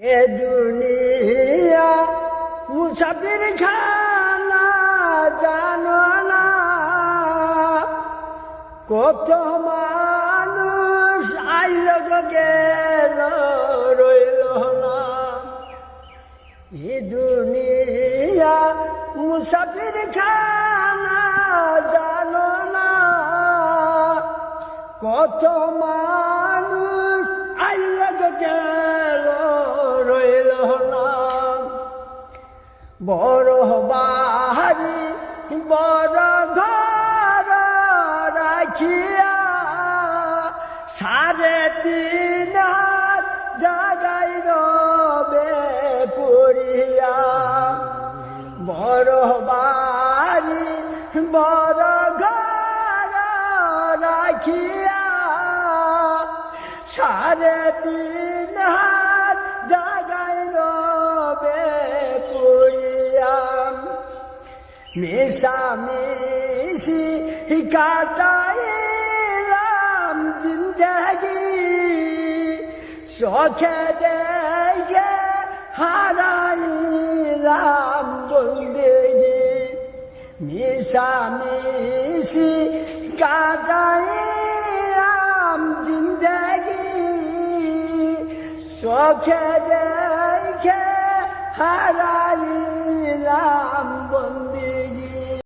এ দুনিয়া মুসাফির খানা জানো না, কত মানুষ আইল গেল রইল না। এ দুনিয়া মুসাফির খানা জানো না, কত মানুষ আইল গেল রইল না। বড় বাড়ি বড় ঘর রাখিয়া 3.5 হাত জাগাই রবে পুরিয়া। বড় বাড়ি বড় ঘর রাখিয়া 3.5 হাত জাগাই রবে পুরিয়া। মিশামিশি কাটাইলাম জিন্দগি, শখে দেখে হারাইলাম বন্দেগি। মিশামিশি কাটাইলাম জিন্দগি, শখে দেখে হারাইলাম বন্দেগি।